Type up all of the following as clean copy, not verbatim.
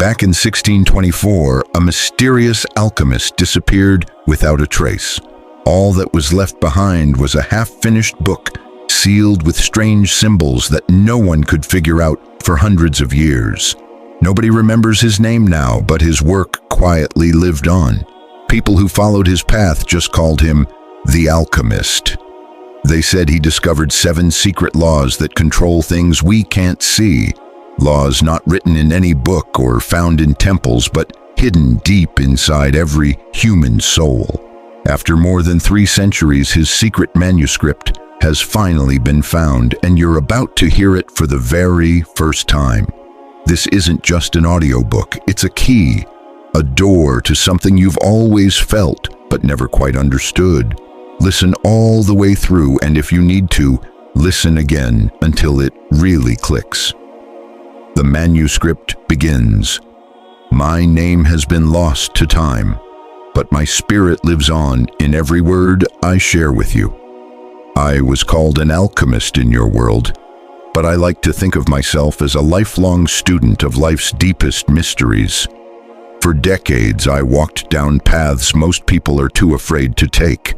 Back in 1624, a mysterious alchemist disappeared without a trace. All that was left behind was a half-finished book, sealed with strange symbols that no one could figure out for hundreds of years. Nobody remembers his name now, but his work quietly lived on. People who followed his path just called him the Alchemist. They said he discovered 7 secret laws that control things we can't see. Laws not written in any book or found in temples, but hidden deep inside every human soul. After more than 3 centuries, his secret manuscript has finally been found, and you're about to hear it for the very first time. This isn't just an audiobook, it's a key, a door to something you've always felt but never quite understood. Listen all the way through, and if you need to, listen again until it really clicks. The manuscript begins. My name has been lost to time, but my spirit lives on in every word I share with you. I was called an alchemist in your world, but I like to think of myself as a lifelong student of life's deepest mysteries. For decades, I walked down paths most people are too afraid to take.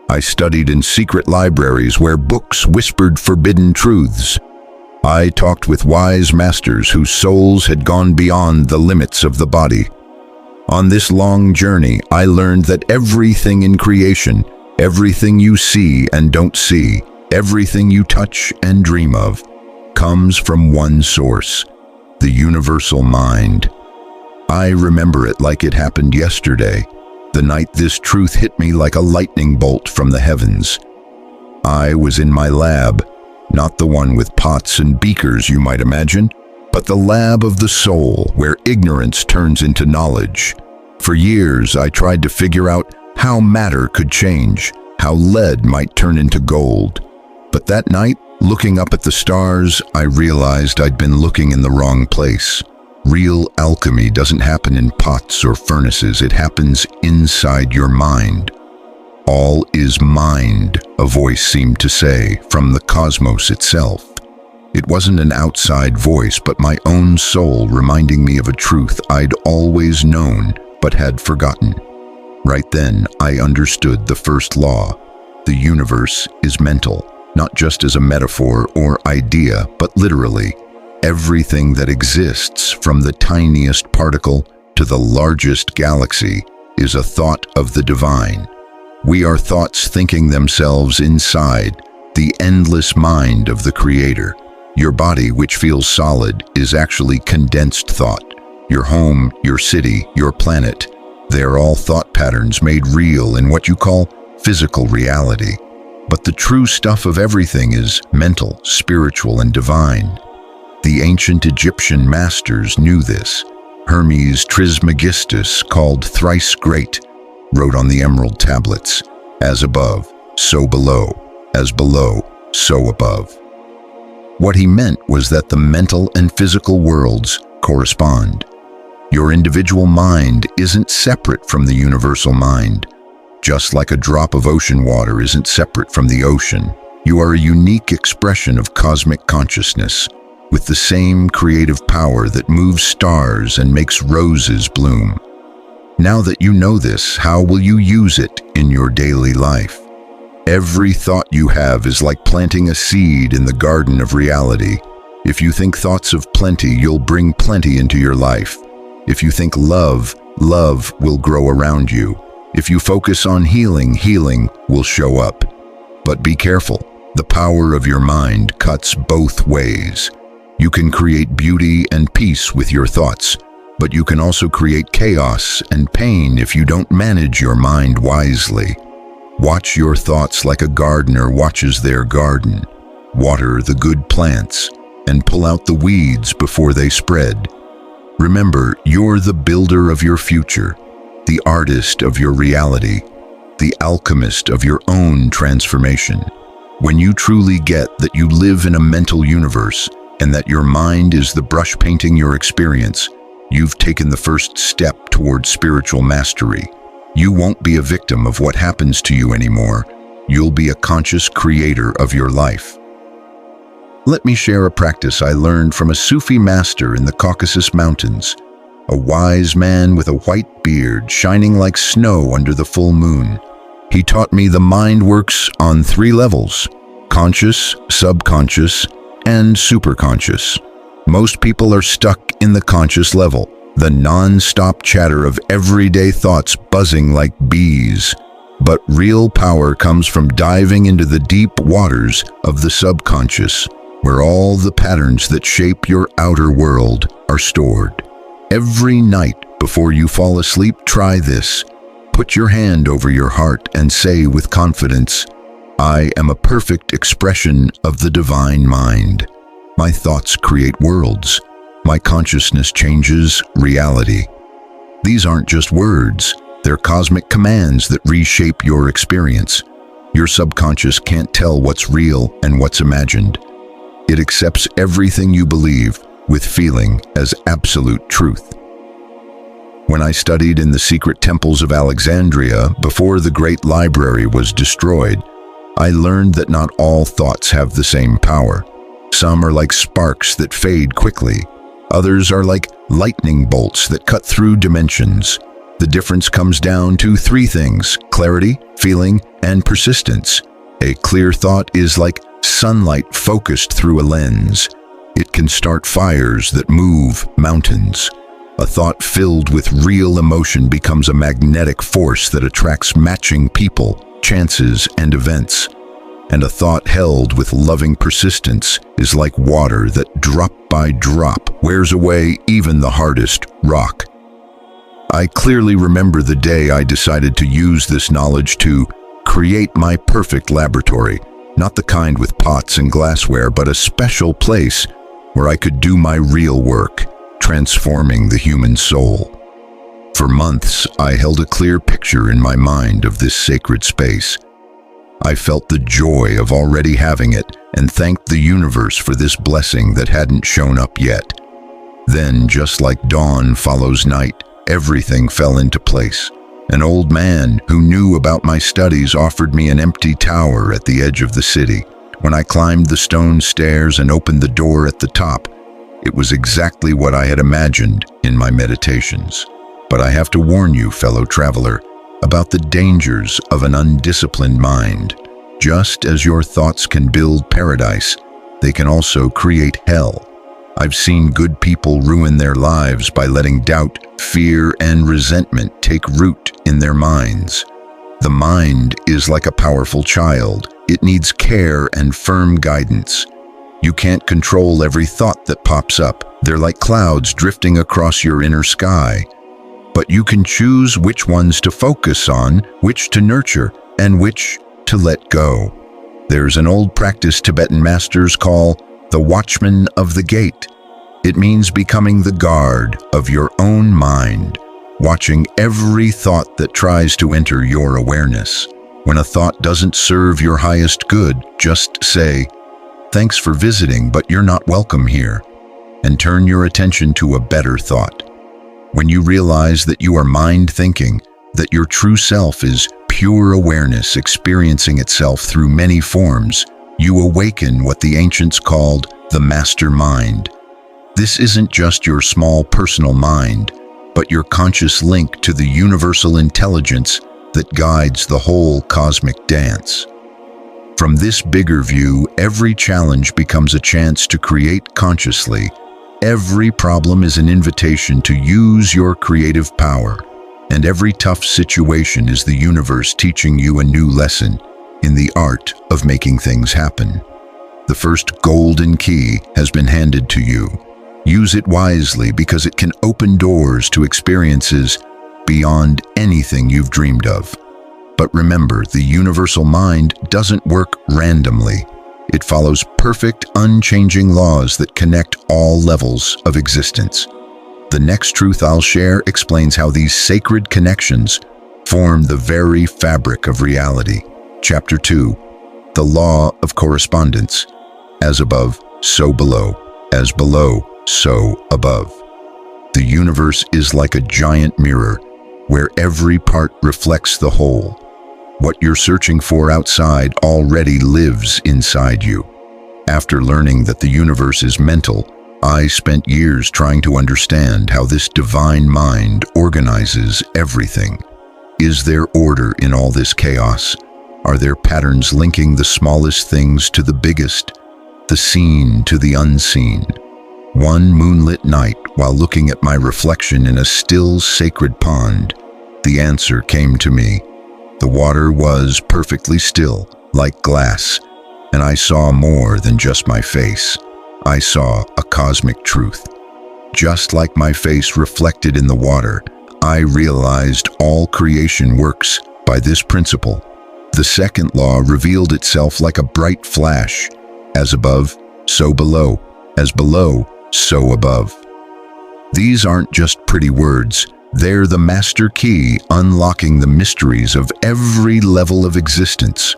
I studied in secret libraries where books whispered forbidden truths. I talked with wise masters whose souls had gone beyond the limits of the body. On this long journey, I learned that everything in creation, everything you see and don't see, everything you touch and dream of, comes from one source, the universal mind. I remember it like it happened yesterday, the night this truth hit me like a lightning bolt from the heavens. I was in my lab, not the one with pots and beakers you might imagine, but the lab of the soul, where ignorance turns into knowledge. For years, I tried to figure out how matter could change, how lead might turn into gold. But that night, looking up at the stars, I realized I'd been looking in the wrong place. Real alchemy doesn't happen in pots or furnaces, it happens inside your mind. All is mind, a voice seemed to say, from the cosmos itself. It wasn't an outside voice, but my own soul reminding me of a truth I'd always known, but had forgotten. Right then, I understood the first law. The universe is mental, not just as a metaphor or idea, but literally. Everything that exists, from the tiniest particle to the largest galaxy, is a thought of the divine. We are thoughts thinking themselves inside the endless mind of the Creator. Your body, which feels solid, is actually condensed thought. Your home, your city, your planet, they're all thought patterns made real in what you call physical reality. But the true stuff of everything is mental, spiritual, and divine. The ancient Egyptian masters knew this. Hermes Trismegistus, called thrice great, wrote on the emerald tablets, "As above, so below, as below, so above." What he meant was that the mental and physical worlds correspond. Your individual mind isn't separate from the universal mind. Just like a drop of ocean water isn't separate from the ocean, you are a unique expression of cosmic consciousness, with the same creative power that moves stars and makes roses bloom. Now that you know this, how will you use it in your daily life? Every thought you have is like planting a seed in the garden of reality. If you think thoughts of plenty, you'll bring plenty into your life. If you think love, love will grow around you. If you focus on healing, healing will show up. But be careful, the power of your mind cuts both ways. You can create beauty and peace with your thoughts, but you can also create chaos and pain if you don't manage your mind wisely. Watch your thoughts like a gardener watches their garden. Water the good plants and pull out the weeds before they spread. Remember, you're the builder of your future, the artist of your reality, the alchemist of your own transformation. When you truly get that you live in a mental universe and that your mind is the brush painting your experience, you've taken the first step toward spiritual mastery. You won't be a victim of what happens to you anymore. You'll be a conscious creator of your life. Let me share a practice I learned from a Sufi master in the Caucasus Mountains. a wise man with a white beard shining like snow under the full moon. He taught me the mind works on 3 levels: conscious, subconscious, and superconscious. Most people are stuck in the conscious level, the non-stop chatter of everyday thoughts buzzing like bees. But real power comes from diving into the deep waters of the subconscious, where all the patterns that shape your outer world are stored. Every night before you fall asleep, try this. Put your hand over your heart and say with confidence, "I am a perfect expression of the divine mind. My thoughts create worlds. My consciousness changes reality." These aren't just words. They're cosmic commands that reshape your experience. Your subconscious can't tell what's real and what's imagined. It accepts everything you believe with feeling as absolute truth. When I studied in the secret temples of Alexandria before the great library was destroyed, I learned that not all thoughts have the same power. Some are like sparks that fade quickly. Others are like lightning bolts that cut through dimensions. The difference comes down to 3 things: clarity, feeling, and persistence. A clear thought is like sunlight focused through a lens. It can start fires that move mountains. A thought filled with real emotion becomes a magnetic force that attracts matching people, chances, and events. And a thought held with loving persistence is like water that drop by drop wears away even the hardest rock. I clearly remember the day I decided to use this knowledge to create my perfect laboratory, not the kind with pots and glassware, but a special place where I could do my real work, transforming the human soul. For months, I held a clear picture in my mind of this sacred space. I felt the joy of already having it and thanked the universe for this blessing that hadn't shown up yet. Then, just like dawn follows night, everything fell into place. An old man who knew about my studies offered me an empty tower at the edge of the city. When I climbed the stone stairs and opened the door at the top, it was exactly what I had imagined in my meditations. But I have to warn you, fellow traveler, about the dangers of an undisciplined mind. Just as your thoughts can build paradise, they can also create hell. I've seen good people ruin their lives by letting doubt, fear, and resentment take root in their minds. The mind is like a powerful child. It needs care and firm guidance. You can't control every thought that pops up. They're like clouds drifting across your inner sky. But you can choose which ones to focus on, which to nurture, and which to let go. There's an old practice Tibetan masters call the watchman of the gate. It means becoming the guard of your own mind, watching every thought that tries to enter your awareness. When a thought doesn't serve your highest good, just say, "Thanks for visiting, but you're not welcome here," and turn your attention to a better thought. When you realize that you are mind thinking, that your true self is pure awareness experiencing itself through many forms, you awaken what the ancients called the master mind. This isn't just your small personal mind, but your conscious link to the universal intelligence that guides the whole cosmic dance. From this bigger view, every challenge becomes a chance to create consciously. Every problem is an invitation to use your creative power, and every tough situation is the universe teaching you a new lesson in the art of making things happen. The first golden key has been handed to you. Use it wisely because it can open doors to experiences beyond anything you've dreamed of. But remember, the universal mind doesn't work randomly. It follows perfect, unchanging laws that connect all levels of existence. The next truth I'll share explains how these sacred connections form the very fabric of reality. Chapter 2, The Law of Correspondence. As above, so below. As below, so above. The universe is like a giant mirror where every part reflects the whole. What you're searching for outside already lives inside you. After learning that the universe is mental, I spent years trying to understand how this divine mind organizes everything. Is there order in all this chaos? Are there patterns linking the smallest things to the biggest, the seen to the unseen? One moonlit night, while looking at my reflection in a still, sacred pond, the answer came to me. The water was perfectly still, like glass, and I saw more than just my face. I saw a cosmic truth. Just like my face reflected in the water, I realized all creation works by this principle. The second law revealed itself like a bright flash. As above, so below. As below, so above. These aren't just pretty words. They're the master key unlocking the mysteries of every level of existence.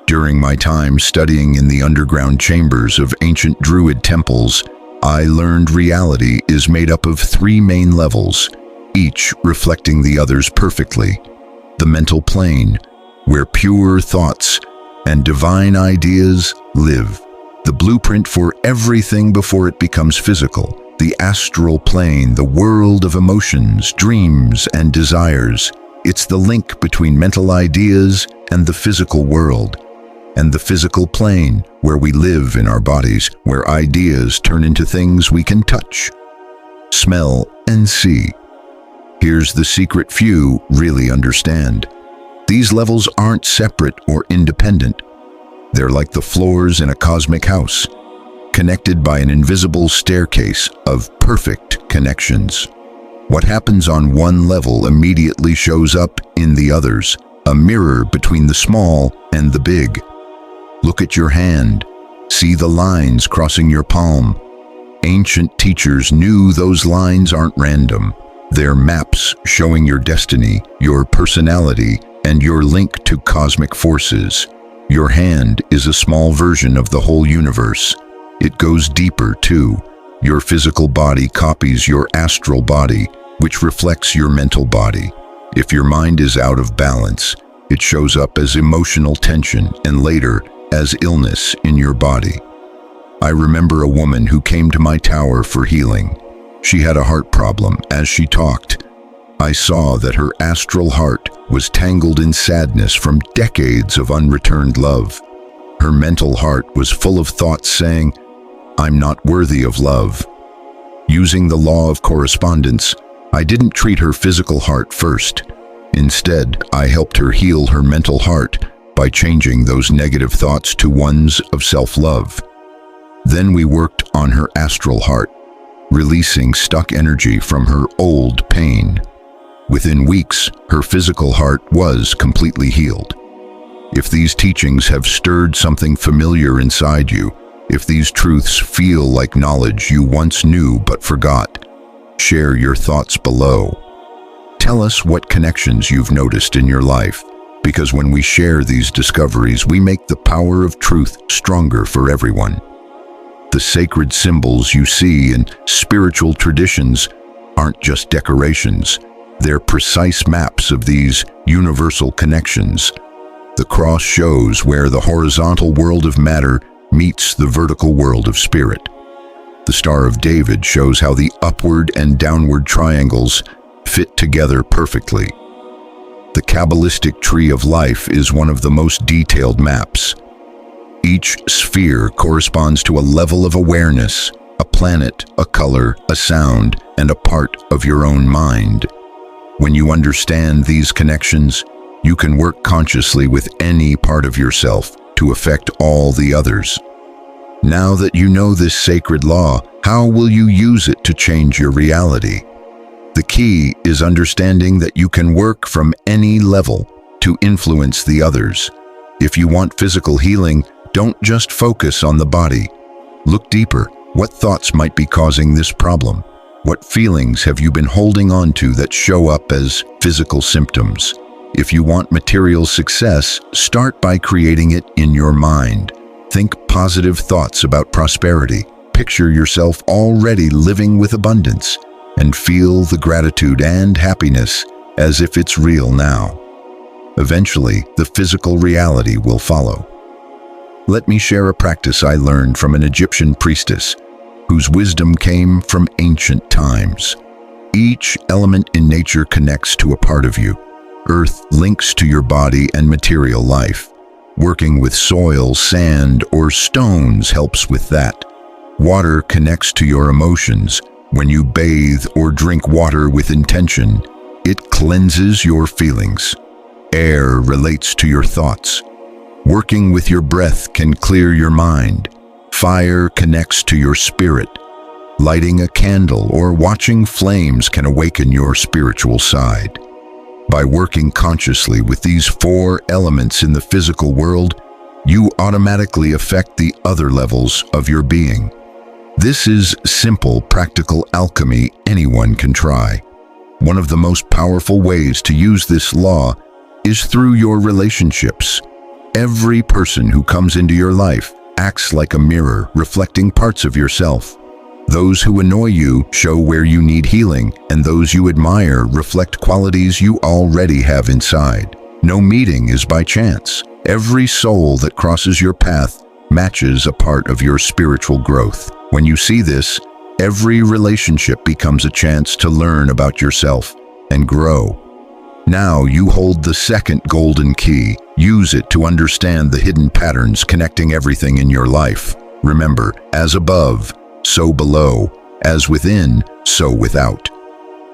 During my time studying in the underground chambers of ancient Druid temples, I learned reality is made up of 3 main levels, each reflecting the others perfectly. The mental plane, where pure thoughts and divine ideas live. The blueprint for everything before it becomes physical. The astral plane, the world of emotions, dreams, and desires. It's the link between mental ideas and the physical world. And the physical plane, where we live in our bodies, where ideas turn into things we can touch, smell, and see. Here's the secret few really understand. These levels aren't separate or independent. They're like the floors in a cosmic house, connected by an invisible staircase of perfect connections. What happens on one level immediately shows up in the others, a mirror between the small and the big. Look at your hand. See the lines crossing your palm. Ancient teachers knew those lines aren't random. They're maps showing your destiny, your personality, and your link to cosmic forces. Your hand is a small version of the whole universe. It goes deeper, too. Your physical body copies your astral body, which reflects your mental body. If your mind is out of balance, it shows up as emotional tension and later as illness in your body. I remember a woman who came to my tower for healing. She had a heart problem. As she talked, I saw that her astral heart was tangled in sadness from decades of unreturned love. Her mental heart was full of thoughts saying, "I'm not worthy of love." Using the law of correspondence, I didn't treat her physical heart first. Instead, I helped her heal her mental heart by changing those negative thoughts to ones of self-love. Then we worked on her astral heart, releasing stuck energy from her old pain. Within weeks, her physical heart was completely healed. If these teachings have stirred something familiar inside you, if these truths feel like knowledge you once knew but forgot, share your thoughts below. Tell us what connections you've noticed in your life, because when we share these discoveries, we make the power of truth stronger for everyone. The sacred symbols you see in spiritual traditions aren't just decorations. They're precise maps of these universal connections. The cross shows where the horizontal world of matter meets the vertical world of spirit. The Star of David shows how the upward and downward triangles fit together perfectly. The Kabbalistic tree of life is one of the most detailed maps. Each sphere corresponds to a level of awareness, a planet, a color, a sound, and a part of your own mind. When you understand these connections, you can work consciously with any part of yourself to affect all the others. Now that you know this sacred law, how will you use it to change your reality? The key is understanding that you can work from any level to influence the others. If you want physical healing, don't just focus on the body. Look deeper. What thoughts might be causing this problem? What feelings have you been holding on to that show up as physical symptoms? If you want material success, start by creating it in your mind. Think positive thoughts about prosperity. Picture yourself already living with abundance, and feel the gratitude and happiness as if it's real now. Eventually, the physical reality will follow. Let me share a practice I learned from an Egyptian priestess whose wisdom came from ancient times. Each element in nature connects to a part of you. Earth links to your body and material life. Working with soil, sand, or stones helps with that. Water connects to your emotions. When you bathe or drink water with intention, it cleanses your feelings. Air relates to your thoughts. Working with your breath can clear your mind. Fire connects to your spirit. Lighting a candle or watching flames can awaken your spiritual side. By working consciously with these 4 elements in the physical world, you automatically affect the other levels of your being. This is simple, practical alchemy anyone can try. One of the most powerful ways to use this law is through your relationships. Every person who comes into your life acts like a mirror, reflecting parts of yourself. Those who annoy you show where you need healing, and those you admire reflect qualities you already have inside. No meeting is by chance. Every soul that crosses your path matches a part of your spiritual growth. When you see this, every relationship becomes a chance to learn about yourself and grow. Now you hold the second golden key. Use it to understand the hidden patterns connecting everything in your life. Remember, as above, so below, as within, so without.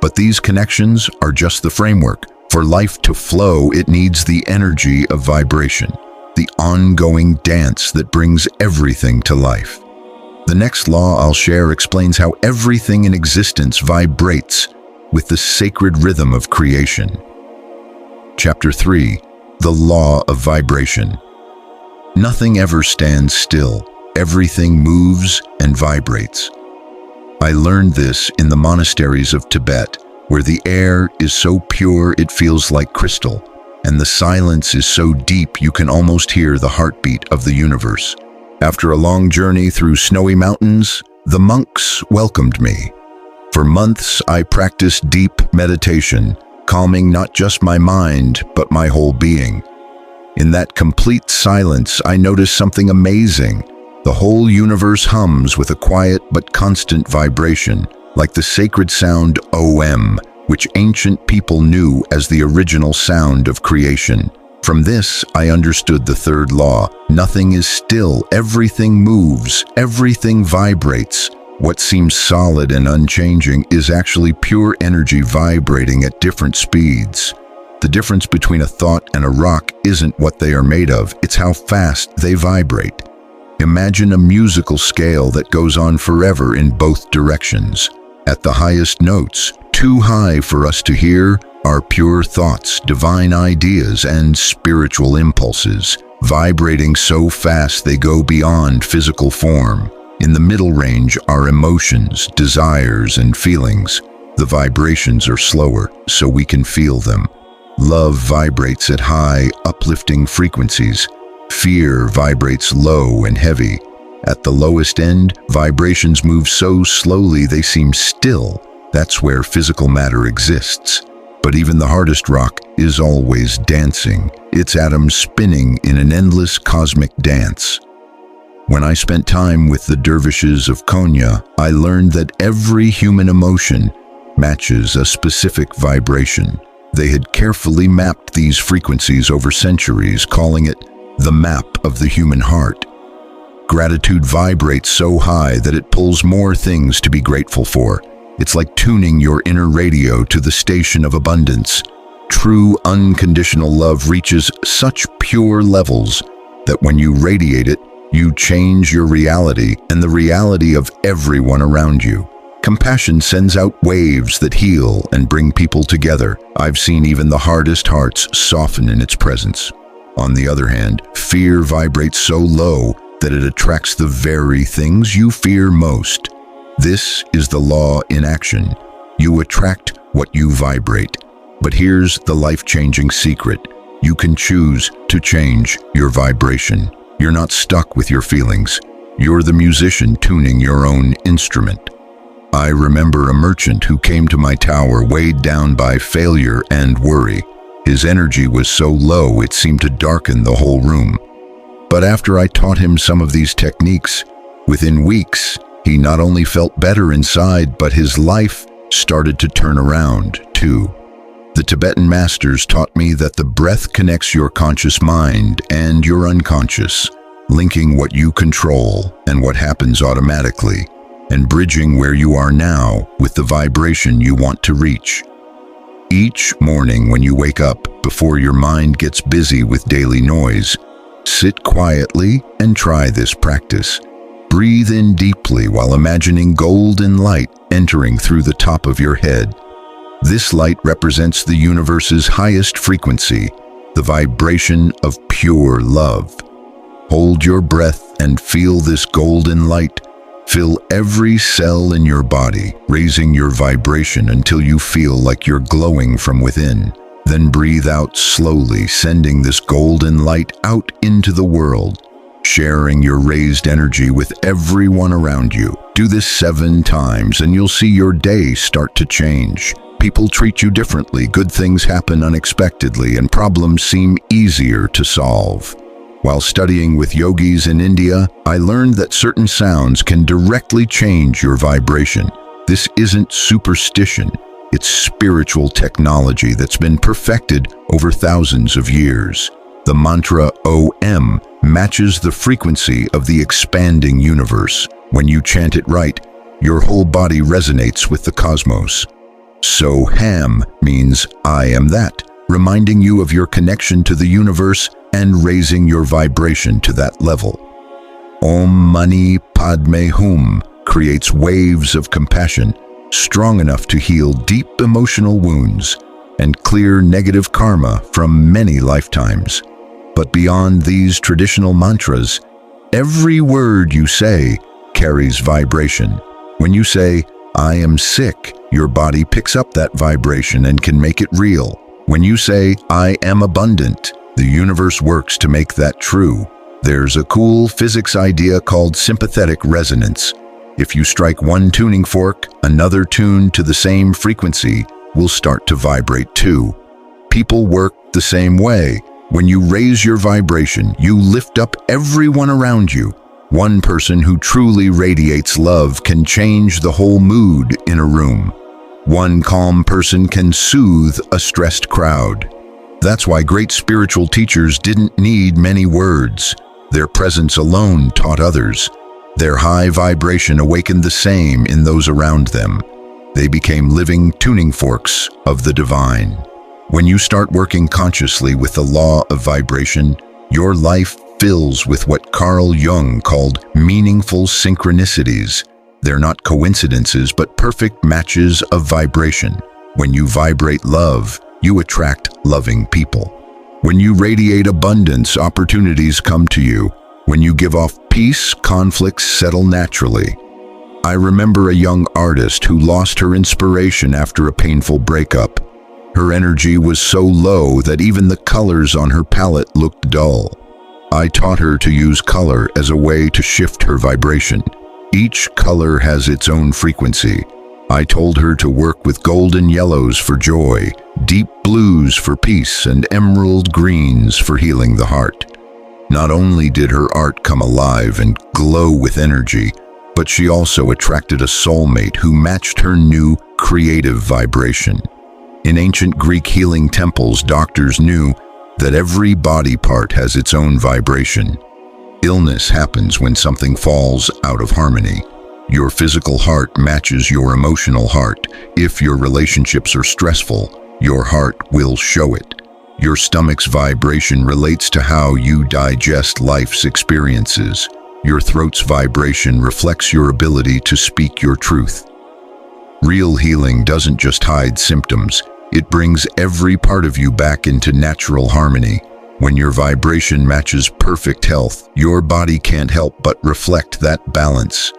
But these connections are just the framework. For life to flow, it needs the energy of vibration, the ongoing dance that brings everything to life. The next law I'll share explains how everything in existence vibrates with the sacred rhythm of creation. Chapter 3. The Law of Vibration. Nothing ever stands still. Everything moves and vibrates. I learned this in the monasteries of Tibet, where the air is so pure it feels like crystal, and the silence is so deep you can almost hear the heartbeat of the universe. After a long journey through snowy mountains, the monks welcomed me. For months, I practiced deep meditation, calming not just my mind, but my whole being. In that complete silence, I noticed something amazing. The whole universe hums with a quiet but constant vibration, like the sacred sound Om, which ancient people knew as the original sound of creation. From this, I understood the third law. Nothing is still, everything moves, everything vibrates. What seems solid and unchanging is actually pure energy vibrating at different speeds. The difference between a thought and a rock isn't what they are made of, it's how fast they vibrate. Imagine a musical scale that goes on forever in both directions. At the highest notes, too high for us to hear, are pure thoughts, divine ideas, and spiritual impulses, vibrating so fast they go beyond physical form. In the middle range are emotions, desires, and feelings. The vibrations are slower, so we can feel them. Love vibrates at high, uplifting frequencies. Fear vibrates low and heavy. At the lowest end, vibrations move so slowly they seem still. That's where physical matter exists. But even the hardest rock is always dancing, its atoms spinning in an endless cosmic dance. When I spent time with the dervishes of Konya, I learned that every human emotion matches a specific vibration. They had carefully mapped these frequencies over centuries, calling it the map of the human heart. Gratitude vibrates so high that it pulls more things to be grateful for. It's like tuning your inner radio to the station of abundance. True unconditional love reaches such pure levels that when you radiate it, you change your reality and the reality of everyone around you. Compassion sends out waves that heal and bring people together. I've seen even the hardest hearts soften in its presence. On the other hand, fear vibrates so low that it attracts the very things you fear most. This is the law in action. You attract what you vibrate. But here's the life-changing secret. You can choose to change your vibration. You're not stuck with your feelings. You're the musician tuning your own instrument. I remember a merchant who came to my tower weighed down by failure and worry. His energy was so low it seemed to darken the whole room. But after I taught him some of these techniques, within weeks, He not only felt better inside, but his life started to turn around, too. The Tibetan masters taught me that the breath connects your conscious mind and your unconscious, linking what you control and what happens automatically, and bridging where you are now with the vibration you want to reach. Each morning when you wake up, before your mind gets busy with daily noise, sit quietly and try this practice. Breathe in deeply while imagining golden light entering through the top of your head. This light represents the universe's highest frequency, the vibration of pure love. Hold your breath and feel this golden light fill every cell in your body, raising your vibration until you feel like you're glowing from within. Then breathe out slowly, sending this golden light out into the world, sharing your raised energy with everyone around you. Do this 7 times and you'll see your day start to change. People treat you differently, good things happen unexpectedly, and problems seem easier to solve. While studying with yogis in India, I learned that certain sounds can directly change your vibration. This isn't superstition, it's spiritual technology that's been perfected over thousands of years. The mantra OM matches the frequency of the expanding universe. When you chant it right, your whole body resonates with the cosmos. So Ham means I am that, reminding you of your connection to the universe and raising your vibration to that level. Om Mani Padme Hum creates waves of compassion, strong enough to heal deep emotional wounds and clear negative karma from many lifetimes. But beyond these traditional mantras, every word you say carries vibration. When you say, I am sick, your body picks up that vibration and can make it real. When you say, I am abundant, the universe works to make that true. There's a cool physics idea called sympathetic resonance. If you strike one tuning fork, another tune to the same frequency will start to vibrate too. People work the same way. When you raise your vibration, you lift up everyone around you. One person who truly radiates love can change the whole mood in a room. One calm person can soothe a stressed crowd. That's why great spiritual teachers didn't need many words. Their presence alone taught others. Their high vibration awakened the same in those around them. They became living tuning forks of the divine. When you start working consciously with the law of vibration, your life fills with what Carl Jung called meaningful synchronicities. They're not coincidences, but perfect matches of vibration. When you vibrate love, you attract loving people. When you radiate abundance, opportunities come to you. When you give off peace, conflicts settle naturally. I remember a young artist who lost her inspiration after a painful breakup. Her energy was so low that even the colors on her palette looked dull. I taught her to use color as a way to shift her vibration. Each color has its own frequency. I told her to work with golden yellows for joy, deep blues for peace, and emerald greens for healing the heart. Not only did her art come alive and glow with energy, but she also attracted a soulmate who matched her new creative vibration. In ancient Greek healing temples, doctors knew that every body part has its own vibration. Illness happens when something falls out of harmony. Your physical heart matches your emotional heart. If your relationships are stressful, your heart will show it. Your stomach's vibration relates to how you digest life's experiences. Your throat's vibration reflects your ability to speak your truth. Real healing doesn't just hide symptoms. It brings every part of you back into natural harmony. When your vibration matches perfect health, your body can't help but reflect that balance.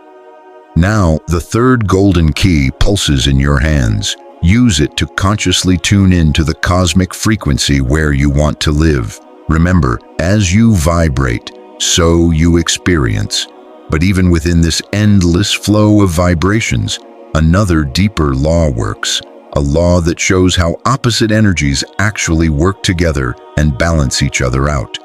Now, the third golden key pulses in your hands. Use it to consciously tune in to the cosmic frequency where you want to live. Remember, as you vibrate, so you experience. But even within this endless flow of vibrations, another deeper law works. A law that shows how opposite energies actually work together and balance each other out.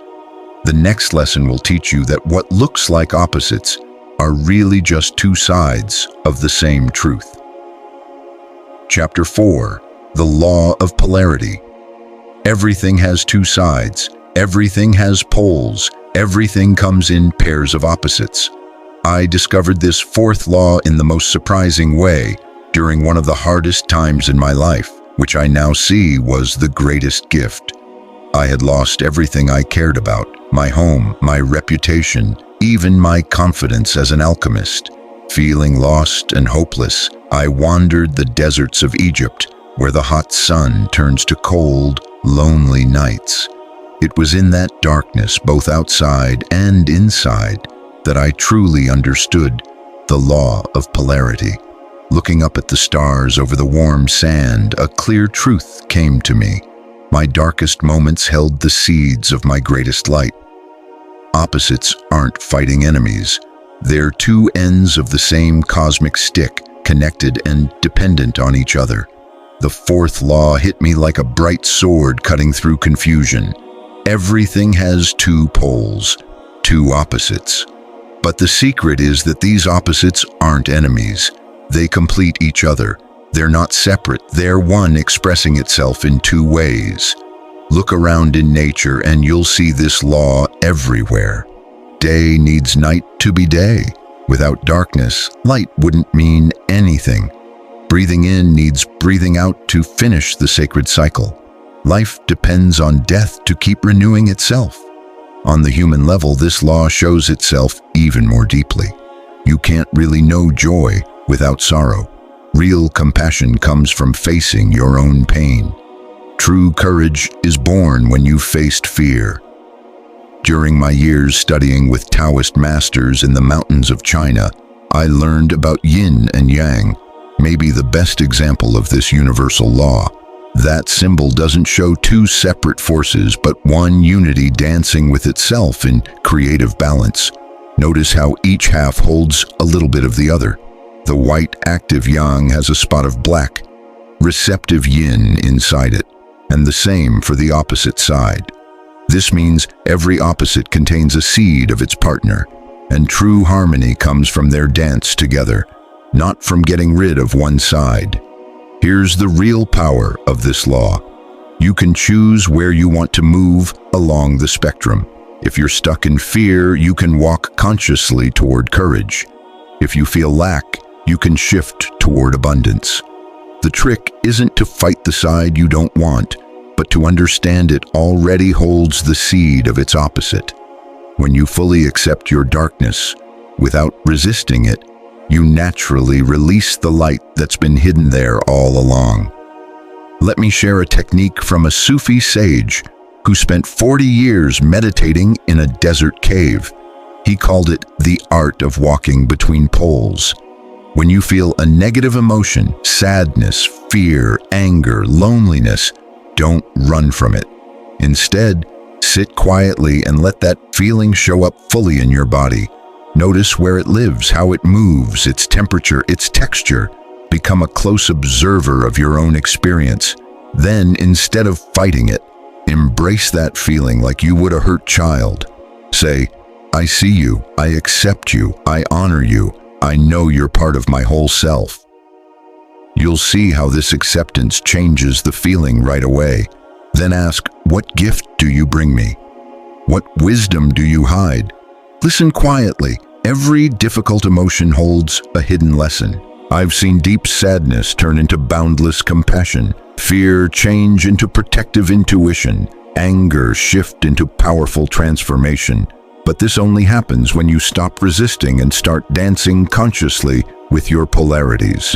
The next lesson will teach you that what looks like opposites are really just two sides of the same truth. Chapter 4. The Law of Polarity. Everything has two sides. Everything has poles. Everything comes in pairs of opposites. I discovered this fourth law in the most surprising way during one of the hardest times in my life, which I now see was the greatest gift. I had lost everything I cared about, my home, my reputation, even my confidence as an alchemist. Feeling lost and hopeless, I wandered the deserts of Egypt, where the hot sun turns to cold, lonely nights. It was in that darkness, both outside and inside, that I truly understood the law of polarity. Looking up at the stars over the warm sand, a clear truth came to me. My darkest moments held the seeds of my greatest light. Opposites aren't fighting enemies. They're two ends of the same cosmic stick, connected and dependent on each other. The fourth law hit me like a bright sword cutting through confusion. Everything has two poles, two opposites. But the secret is that these opposites aren't enemies. They complete each other. They're not separate. They're one expressing itself in two ways. Look around in nature and you'll see this law everywhere. Day needs night to be day. Without darkness, light wouldn't mean anything. Breathing in needs breathing out to finish the sacred cycle. Life depends on death to keep renewing itself. On the human level, this law shows itself even more deeply. You can't really know joy without sorrow. Real compassion comes from facing your own pain. True courage is born when you've faced fear. During my years studying with Taoist masters in the mountains of China, I learned about yin and yang, maybe the best example of this universal law. That symbol doesn't show two separate forces, but one unity dancing with itself in creative balance. Notice how each half holds a little bit of the other. The white active yang has a spot of black, receptive yin inside it, and the same for the opposite side. This means every opposite contains a seed of its partner, and true harmony comes from their dance together, not from getting rid of one side. Here's the real power of this law. You can choose where you want to move along the spectrum. If you're stuck in fear, you can walk consciously toward courage. If you feel lack, you can shift toward abundance. The trick isn't to fight the side you don't want, but to understand it already holds the seed of its opposite. When you fully accept your darkness, without resisting it, you naturally release the light that's been hidden there all along. Let me share a technique from a Sufi sage who spent 40 years meditating in a desert cave. He called it the art of walking between poles. When you feel a negative emotion, sadness, fear, anger, loneliness, don't run from it. Instead, sit quietly and let that feeling show up fully in your body. Notice where it lives, how it moves, its temperature, its texture. Become a close observer of your own experience. Then, instead of fighting it, embrace that feeling like you would a hurt child. Say, I see you, I accept you, I honor you, I know you're part of my whole self. You'll see how this acceptance changes the feeling right away. Then ask, what gift do you bring me? What wisdom do you hide? Listen quietly. Every difficult emotion holds a hidden lesson. I've seen deep sadness turn into boundless compassion, fear change into protective intuition, anger shift into powerful transformation. But this only happens when you stop resisting and start dancing consciously with your polarities.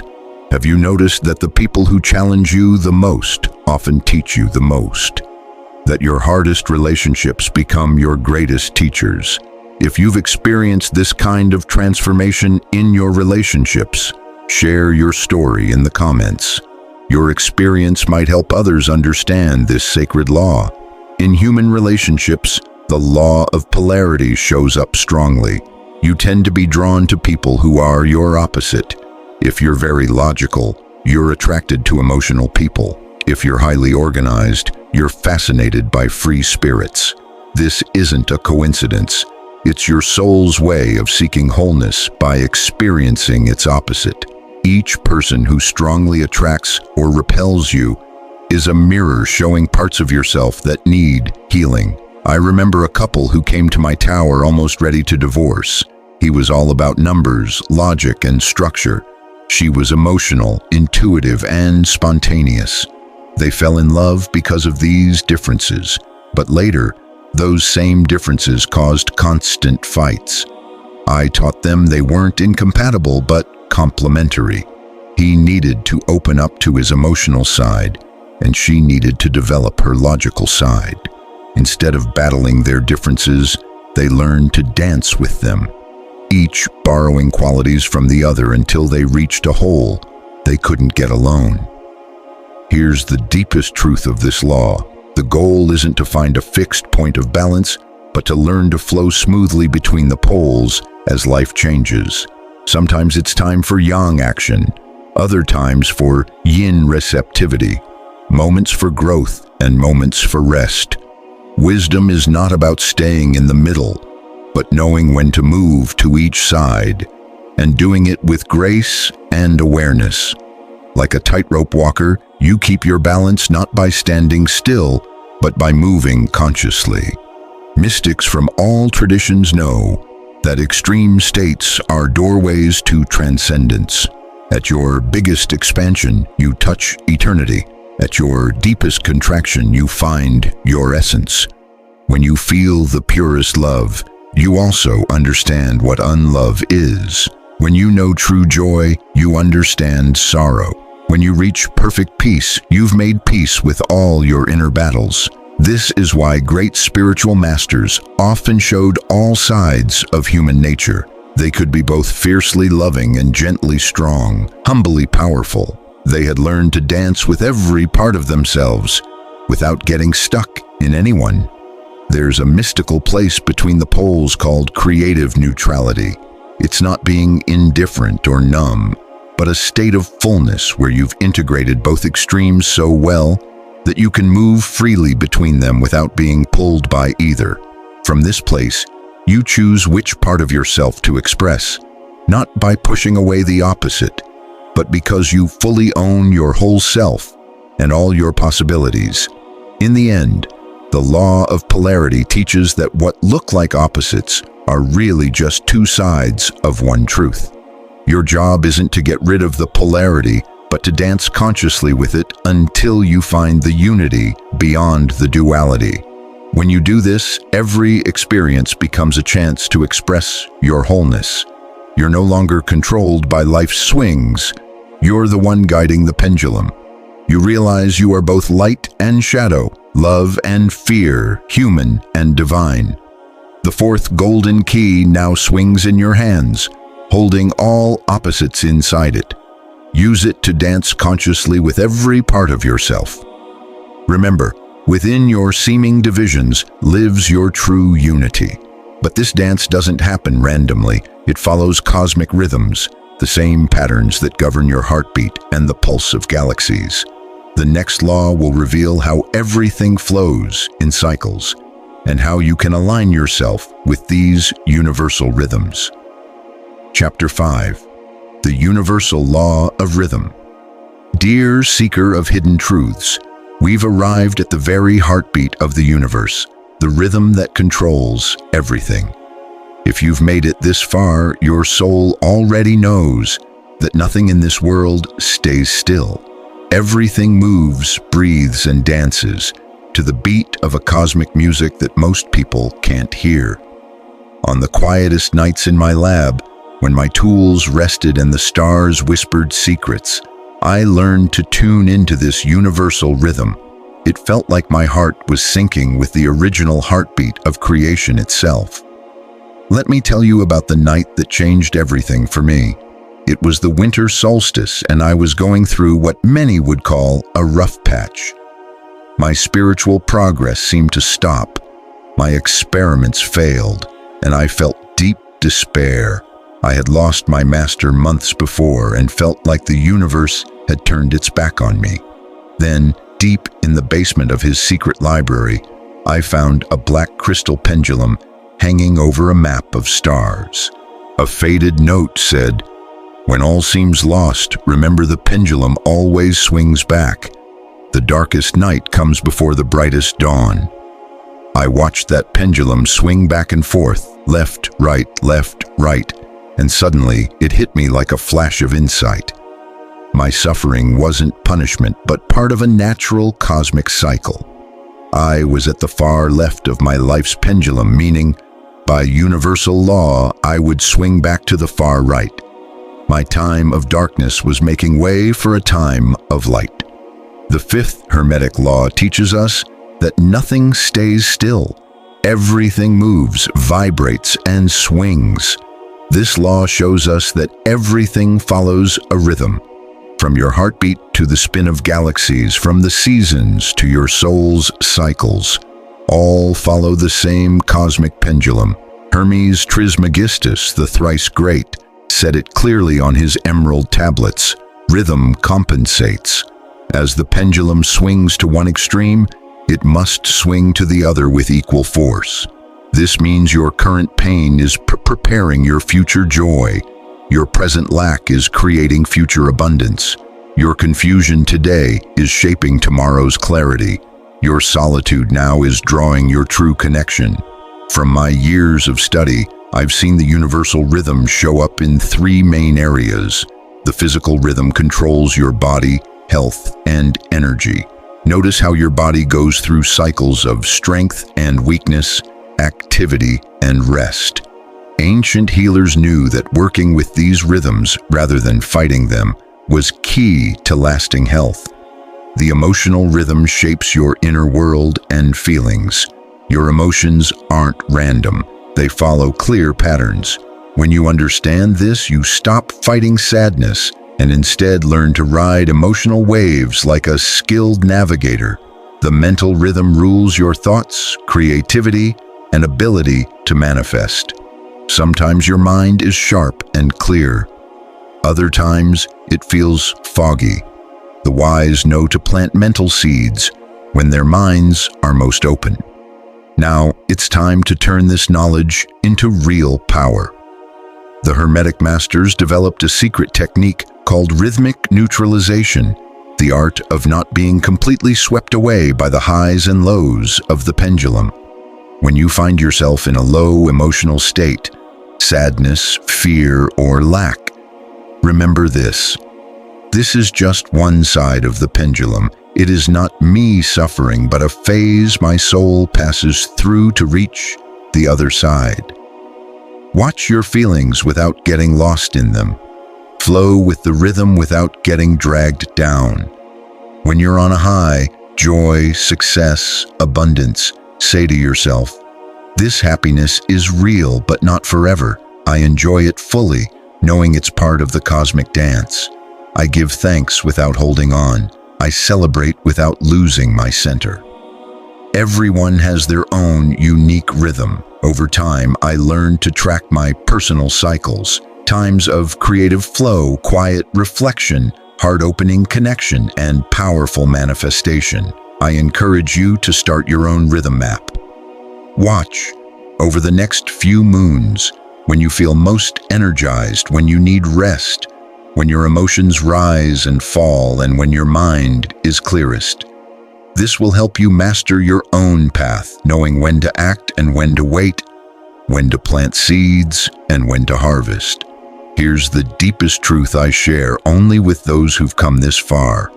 Have you noticed that the people who challenge you the most often teach you the most? That your hardest relationships become your greatest teachers? If you've experienced this kind of transformation in your relationships, share your story in the comments. Your experience might help others understand this sacred law. In human relationships, the law of polarity shows up strongly. You tend to be drawn to people who are your opposite. If you're very logical, you're attracted to emotional people. If you're highly organized, you're fascinated by free spirits. This isn't a coincidence. It's your soul's way of seeking wholeness by experiencing its opposite. Each person who strongly attracts or repels you is a mirror showing parts of yourself that need healing. I remember a couple who came to my tower almost ready to divorce. He was all about numbers, logic, and structure. She was emotional, intuitive, and spontaneous. They fell in love because of these differences, but later, those same differences caused constant fights. I taught them they weren't incompatible, but complementary. He needed to open up to his emotional side, and she needed to develop her logical side. Instead of battling their differences, they learned to dance with them, each borrowing qualities from the other until they reached a whole they couldn't get alone. Here's the deepest truth of this law. The goal isn't to find a fixed point of balance, but to learn to flow smoothly between the poles as life changes. Sometimes it's time for yang action, other times for yin receptivity, moments for growth and moments for rest. Wisdom is not about staying in the middle, but knowing when to move to each side, and doing it with grace and awareness. Like a tightrope walker, you keep your balance not by standing still, but by moving consciously. Mystics from all traditions know that extreme states are doorways to transcendence. At your biggest expansion, you touch eternity. At your deepest contraction, you find your essence. When you feel the purest love, you also understand what unlove is. When you know true joy, you understand sorrow. When you reach perfect peace, you've made peace with all your inner battles. This is why great spiritual masters often showed all sides of human nature. They could be both fiercely loving and gently strong, humbly powerful. They had learned to dance with every part of themselves without getting stuck in anyone. There's a mystical place between the poles called creative neutrality. It's not being indifferent or numb, but a state of fullness where you've integrated both extremes so well that you can move freely between them without being pulled by either. From this place, you choose which part of yourself to express, not by pushing away the opposite, but because you fully own your whole self and all your possibilities. In the end, the law of polarity teaches that what look like opposites are really just two sides of one truth. Your job isn't to get rid of the polarity, but to dance consciously with it until you find the unity beyond the duality. When you do this, every experience becomes a chance to express your wholeness. You're no longer controlled by life's swings. You're the one guiding the pendulum. You realize you are both light and shadow, love and fear, human and divine. The fourth golden key now swings in your hands, holding all opposites inside it. Use it to dance consciously with every part of yourself. Remember, within your seeming divisions lives your true unity. But this dance doesn't happen randomly. It follows cosmic rhythms, the same patterns that govern your heartbeat and the pulse of galaxies. The next law will reveal how everything flows in cycles and how you can align yourself with these universal rhythms. Chapter 5. The Universal Law of Rhythm. Dear seeker of hidden truths, we've arrived at the very heartbeat of the universe, the rhythm that controls everything. If you've made it this far, your soul already knows that nothing in this world stays still. Everything moves, breathes, and dances to the beat of a cosmic music that most people can't hear. On the quietest nights in my lab, when my tools rested and the stars whispered secrets, I learned to tune into this universal rhythm. It felt like my heart was syncing with the original heartbeat of creation itself. Let me tell you about the night that changed everything for me. It was the winter solstice, and I was going through what many would call a rough patch. My spiritual progress seemed to stop. My experiments failed, and I felt deep despair. I had lost my master months before and felt like the universe had turned its back on me. Then, deep in the basement of his secret library, I found a black crystal pendulum hanging over a map of stars. A faded note said, "When all seems lost, remember the pendulum always swings back. The darkest night comes before the brightest dawn." I watched that pendulum swing back and forth, left, right, and suddenly it hit me like a flash of insight. My suffering wasn't punishment, but part of a natural cosmic cycle. I was at the far left of my life's pendulum, meaning, by universal law, I would swing back to the far right. My time of darkness was making way for a time of light. The fifth Hermetic law teaches us that nothing stays still. Everything moves, vibrates, and swings. This law shows us that everything follows a rhythm. From your heartbeat to the spin of galaxies, from the seasons to your soul's cycles, all follow the same cosmic pendulum. Hermes Trismegistus, the thrice great, said it clearly on his emerald tablets: rhythm compensates. As the pendulum swings to one extreme, it must swing to the other with equal force. This means your current pain is preparing your future joy. Your present lack is creating future abundance. Your confusion today is shaping tomorrow's clarity. Your solitude now is drawing your true connection. From my years of study, I've seen the universal rhythm show up in three main areas. The physical rhythm controls your body, health, and energy. Notice how your body goes through cycles of strength and weakness, activity and rest. Ancient healers knew that working with these rhythms rather than fighting them was key to lasting health. The emotional rhythm shapes your inner world and feelings. Your emotions aren't random. They follow clear patterns. When you understand this, you stop fighting sadness and instead learn to ride emotional waves like a skilled navigator. The mental rhythm rules your thoughts, creativity, and ability to manifest. Sometimes your mind is sharp and clear. Other times it feels foggy. The wise know to plant mental seeds when their minds are most open. Now it's time to turn this knowledge into real power. The Hermetic masters developed a secret technique called rhythmic neutralization, the art of not being completely swept away by the highs and lows of the pendulum. When you find yourself in a low emotional state, sadness, fear, or lack, remember this. This is just one side of the pendulum. It is not me suffering, but a phase my soul passes through to reach the other side. Watch your feelings without getting lost in them. Flow with the rhythm without getting dragged down. When you're on a high, joy, success, abundance, say to yourself, "This happiness is real but not forever. I enjoy it fully, knowing it's part of the cosmic dance. I give thanks without holding on. I celebrate without losing my center." Everyone has their own unique rhythm. Over time, I learned to track my personal cycles, times of creative flow, quiet reflection, heart-opening connection, and powerful manifestation. I encourage you to start your own rhythm map. Watch over the next few moons, when you feel most energized, when you need rest, when your emotions rise and fall, and when your mind is clearest. This will help you master your own path, knowing when to act and when to wait, when to plant seeds and when to harvest. Here's the deepest truth I share only with those who've come this far.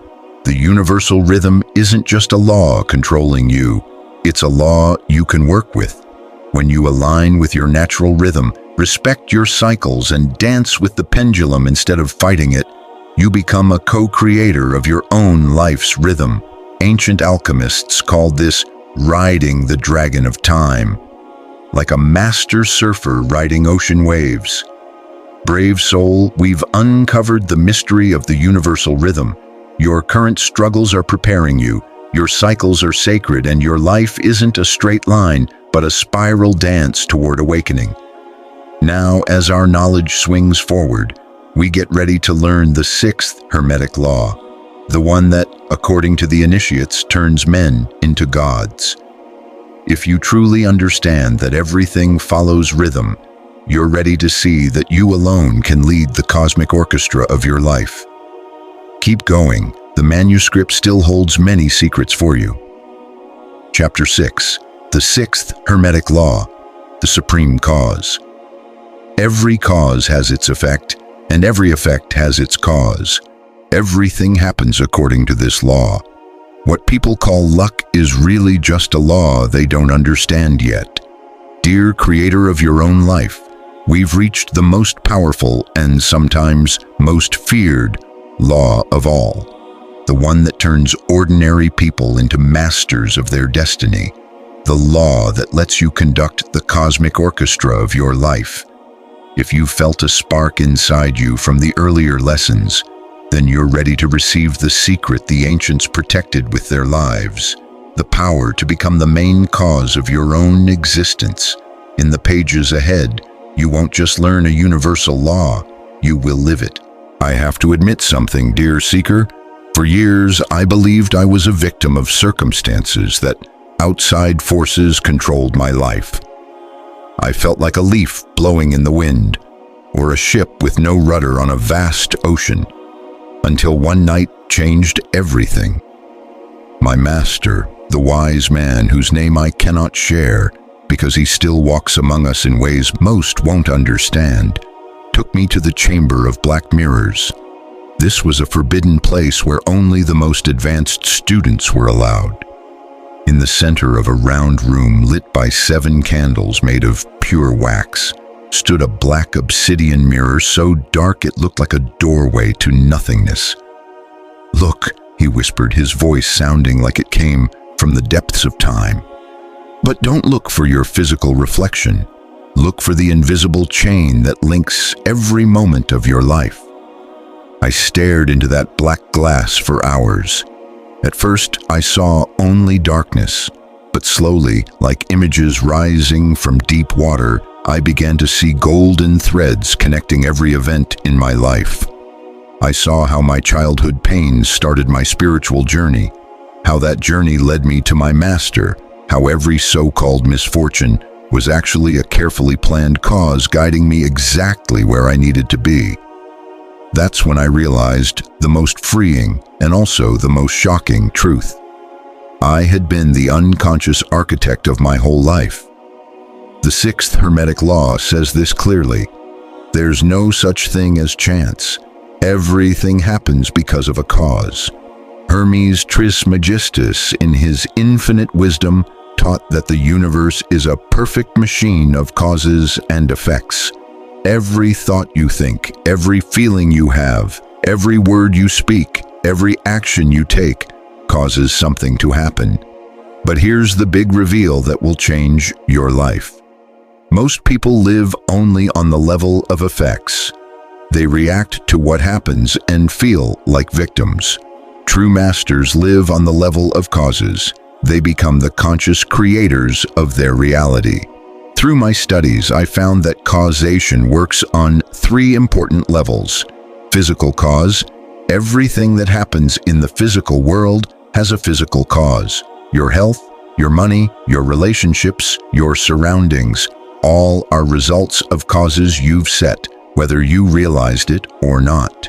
The universal rhythm isn't just a law controlling you, it's a law you can work with. When you align with your natural rhythm, respect your cycles, and dance with the pendulum instead of fighting it, you become a co-creator of your own life's rhythm. Ancient alchemists called this riding the dragon of time, like a master surfer riding ocean waves. Brave soul, we've uncovered the mystery of the universal rhythm. Your current struggles are preparing you. Your cycles are sacred, and your life isn't a straight line, but a spiral dance toward awakening. Now, as our knowledge swings forward, we get ready to learn the sixth Hermetic law, the one that, according to the initiates, turns men into gods. If you truly understand that everything follows rhythm, you're ready to see that you alone can lead the cosmic orchestra of your life. Keep going. The manuscript still holds many secrets for you. Chapter 6. The Sixth Hermetic Law, the Supreme Cause. Every cause has its effect, and every effect has its cause. Everything happens according to this law. What people call luck is really just a law they don't understand yet. Dear creator of your own life, we've reached the most powerful and sometimes most feared law of all, the one that turns ordinary people into masters of their destiny, the law that lets you conduct the cosmic orchestra of your life. If you felt a spark inside you from the earlier lessons, then you're ready to receive the secret the ancients protected with their lives, the power to become the main cause of your own existence. In the pages ahead, you won't just learn a universal law, you will live it. I have to admit something, dear seeker. For years, I believed I was a victim of circumstances, that outside forces controlled my life. I felt like a leaf blowing in the wind, or a ship with no rudder on a vast ocean, until one night changed everything. My master, the wise man whose name I cannot share because he still walks among us in ways most won't understand, took me to the chamber of black mirrors. This was a forbidden place where only the most advanced students were allowed. In the center of a round room lit by 7 candles made of pure wax, stood a black obsidian mirror so dark it looked like a doorway to nothingness. "Look," he whispered, his voice sounding like it came from the depths of time. "But don't look for your physical reflection. Look for the invisible chain that links every moment of your life." I stared into that black glass for hours. At first, I saw only darkness, but slowly, like images rising from deep water, I began to see golden threads connecting every event in my life. I saw how my childhood pains started my spiritual journey, how that journey led me to my master, how every so-called misfortune was actually a carefully planned cause guiding me exactly where I needed to be. That's when I realized the most freeing and also the most shocking truth. I had been the unconscious architect of my whole life. The Sixth Hermetic Law says this clearly. There's no such thing as chance. Everything happens because of a cause. Hermes Trismegistus, in his infinite wisdom, taught that the universe is a perfect machine of causes and effects. Every thought you think, every feeling you have, every word you speak, every action you take, causes something to happen. But here's the big reveal that will change your life. Most people live only on the level of effects. They react to what happens and feel like victims. True masters live on the level of causes. They become the conscious creators of their reality. Through my studies, I found that causation works on 3 important levels. Physical cause. Everything that happens in the physical world has a physical cause. Your health, your money, your relationships, your surroundings, all are results of causes you've set, whether you realized it or not.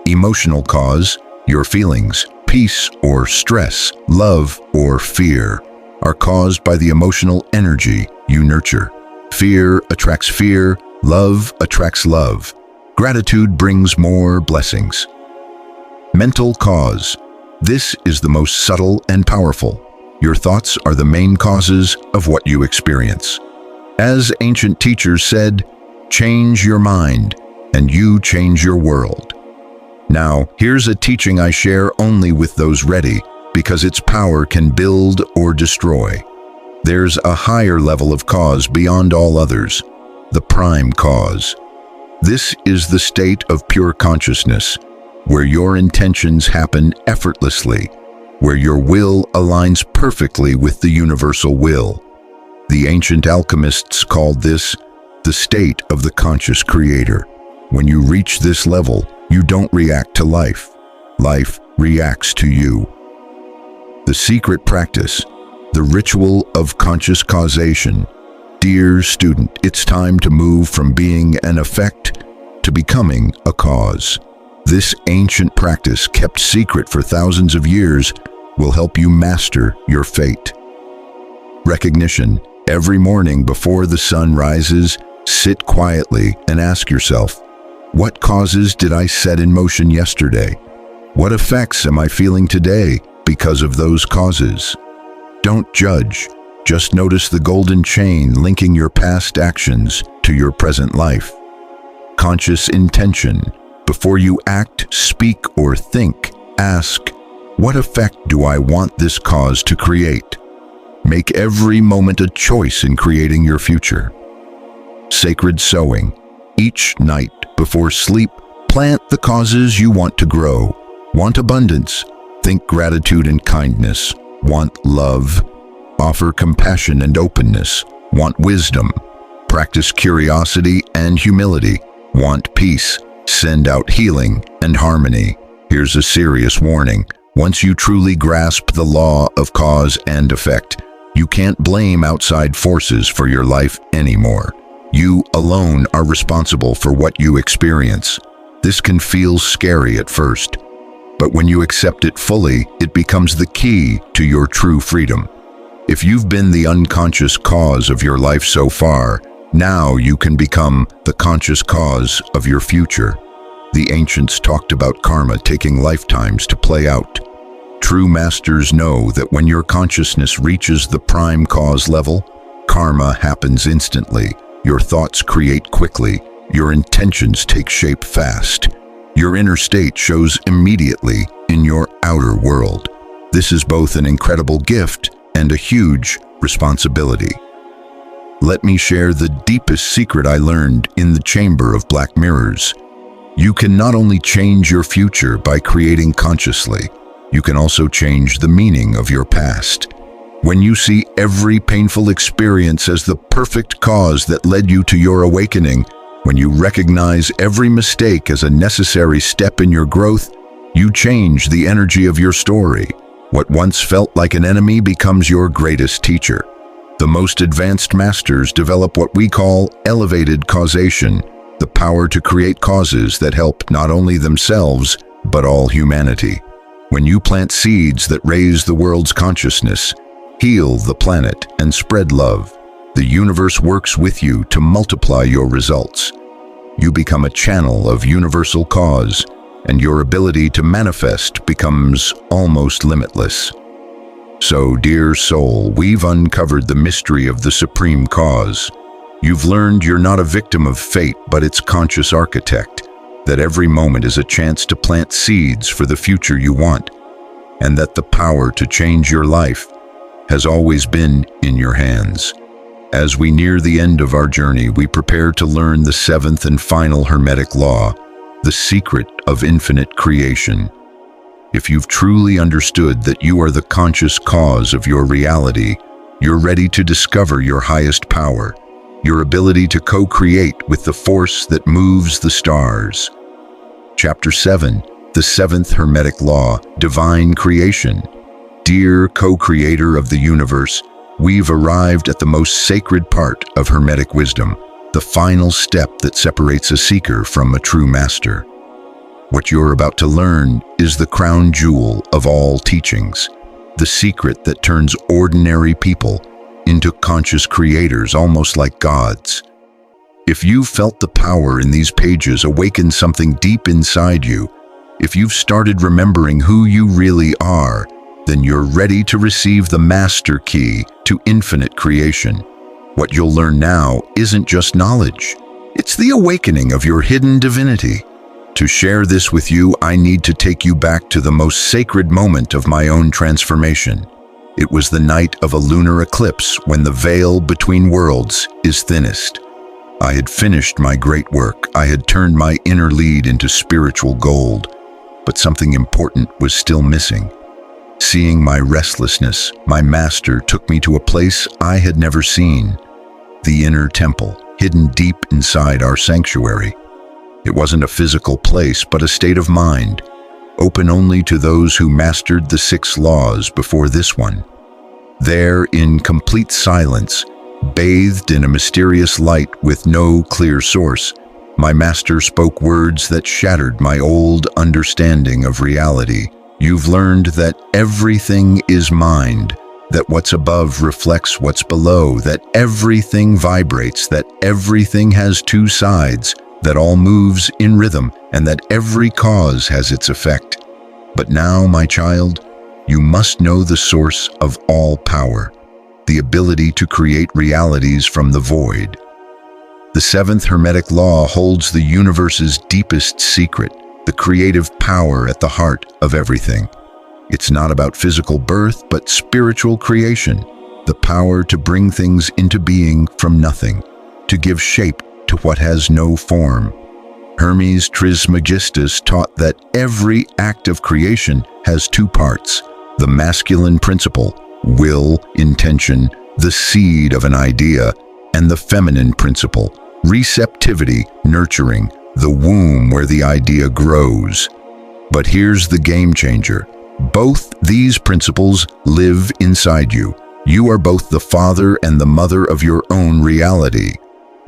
Emotional cause. Your feelings, peace or stress, love or fear, are caused by the emotional energy you nurture. Fear attracts fear, love attracts love. Gratitude brings more blessings. Mental cause. This is the most subtle and powerful. Your thoughts are the main causes of what you experience. As ancient teachers said, change your mind, and you change your world. Now, here's a teaching I share only with those ready, because its power can build or destroy. There's a higher level of cause beyond all others, the prime cause. This is the state of pure consciousness, where your intentions happen effortlessly, where your will aligns perfectly with the universal will. The ancient alchemists called this the state of the conscious creator. When you reach this level, you don't react to life. Life reacts to you. The secret practice. The ritual of conscious causation. Dear student, it's time to move from being an effect to becoming a cause. This ancient practice, kept secret for thousands of years, will help you master your fate. Recognition. Every morning before the sun rises, sit quietly and ask yourself, what causes did I set in motion yesterday? What effects am I feeling today because of those causes? Don't judge. Just notice the golden chain linking your past actions to your present life. Conscious intention. Before you act, speak, or think, ask, what effect do I want this cause to create? Make every moment a choice in creating your future. Sacred sowing. Each night before sleep, plant the causes you want to grow. Want abundance? Think gratitude and kindness. Want love? Offer compassion and openness. Want wisdom? Practice curiosity and humility. Want peace? Send out healing and harmony. Here's a serious warning. Once you truly grasp the law of cause and effect, you can't blame outside forces for your life anymore. You alone are responsible for what you experience. This can feel scary at first, but when you accept it fully, it becomes the key to your true freedom. If you've been the unconscious cause of your life so far, now you can become the conscious cause of your future. The ancients talked about karma taking lifetimes to play out. True masters know that when your consciousness reaches the prime cause level, karma happens instantly. Your thoughts create quickly. Your intentions take shape fast. Your inner state shows immediately in your outer world. This is both an incredible gift and a huge responsibility. Let me share the deepest secret I learned in the Chamber of Black Mirrors. You can not only change your future by creating consciously, you can also change the meaning of your past. When you see every painful experience as the perfect cause that led you to your awakening, when you recognize every mistake as a necessary step in your growth, you change the energy of your story. What once felt like an enemy becomes your greatest teacher. The most advanced masters develop what we call elevated causation, the power to create causes that help not only themselves, but all humanity. When you plant seeds that raise the world's consciousness, heal the planet, and spread love, the universe works with you to multiply your results. You become a channel of universal cause, and your ability to manifest becomes almost limitless. So, dear soul, we've uncovered the mystery of the supreme cause. You've learned you're not a victim of fate, but its conscious architect, that every moment is a chance to plant seeds for the future you want, and that the power to change your life has always been in your hands. As we near the end of our journey, we prepare to learn the seventh and final Hermetic law, the secret of infinite creation. If you've truly understood that you are the conscious cause of your reality, you're ready to discover your highest power, your ability to co-create with the force that moves the stars. Chapter 7, the seventh Hermetic law, divine creation. Dear co-creator of the universe, we've arrived at the most sacred part of Hermetic wisdom, the final step that separates a seeker from a true master. What you're about to learn is the crown jewel of all teachings, the secret that turns ordinary people into conscious creators, almost like gods. If you've felt the power in these pages awaken something deep inside you, if you've started remembering who you really are, then you're ready to receive the master key to infinite creation. What you'll learn now isn't just knowledge. It's the awakening of your hidden divinity. To share this with you, I need to take you back to the most sacred moment of my own transformation. It was the night of a lunar eclipse when the veil between worlds is thinnest. I had finished my great work. I had turned my inner lead into spiritual gold, but something important was still missing. Seeing my restlessness, my master took me to a place I had never seen, the inner temple, hidden deep inside our sanctuary. It wasn't a physical place, but a state of mind, open only to those who mastered the 6 laws before this one. There, in complete silence, bathed in a mysterious light with no clear source, my master spoke words that shattered my old understanding of reality. You've learned that everything is mind, that what's above reflects what's below, that everything vibrates, that everything has two sides, that all moves in rhythm, and that every cause has its effect. But now, my child, you must know the source of all power, the ability to create realities from the void. The seventh Hermetic law holds the universe's deepest secret, the creative power at the heart of everything. It's not about physical birth, but spiritual creation, the power to bring things into being from nothing, to give shape to what has no form. Hermes Trismegistus taught that every act of creation has two parts: the masculine principle, will, intention, the seed of an idea, and the feminine principle, receptivity, nurturing, the womb where the idea grows. But here's the game changer. Both these principles live inside you. You are both the father and the mother of your own reality.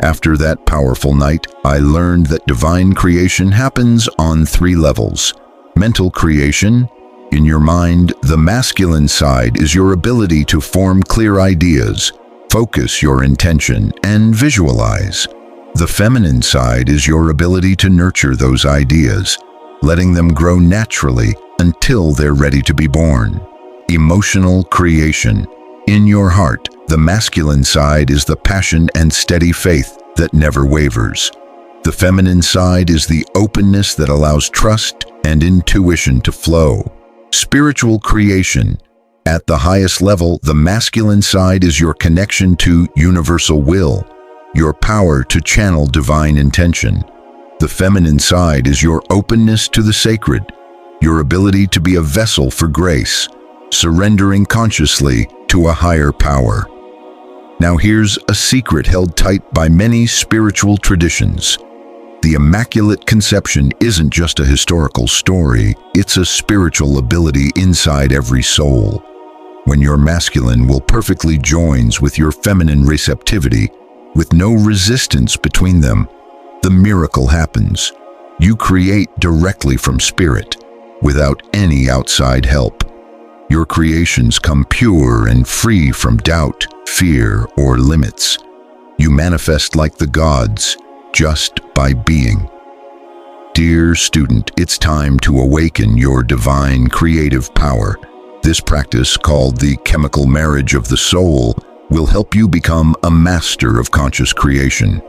After that powerful night, I learned that divine creation happens on three levels. Mental creation. In your mind, the masculine side is your ability to form clear ideas, focus your intention, and visualize. The feminine side is your ability to nurture those ideas, letting them grow naturally until they're ready to be born. Emotional creation. In your heart, the masculine side is the passion and steady faith that never wavers. The feminine side is the openness that allows trust and intuition to flow. Spiritual creation. At the highest level, the masculine side is your connection to universal will, your power to channel divine intention. The feminine side is your openness to the sacred, your ability to be a vessel for grace, surrendering consciously to a higher power. Now here's a secret held tight by many spiritual traditions. The Immaculate Conception isn't just a historical story, it's a spiritual ability inside every soul. When your masculine will perfectly joins with your feminine receptivity, with no resistance between them, the miracle happens. You create directly from spirit, without any outside help. Your creations come pure and free from doubt, fear, or limits. You manifest like the gods, just by being. Dear student, it's time to awaken your divine creative power. This practice, called the chemical marriage of the soul, will help you become a master of conscious creation.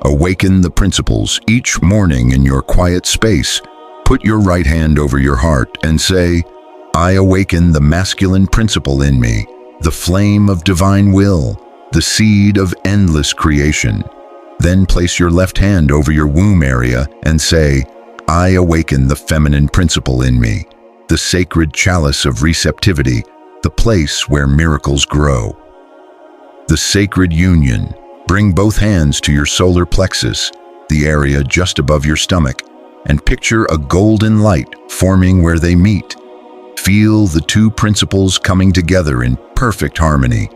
Awaken the principles each morning in your quiet space. Put your right hand over your heart and say, I awaken the masculine principle in me, the flame of divine will, the seed of endless creation. Then place your left hand over your womb area and say, I awaken the feminine principle in me, the sacred chalice of receptivity, the place where miracles grow. The sacred union. Bring both hands to your solar plexus, the area just above your stomach, and picture a golden light forming where they meet. Feel the two principles coming together in perfect harmony,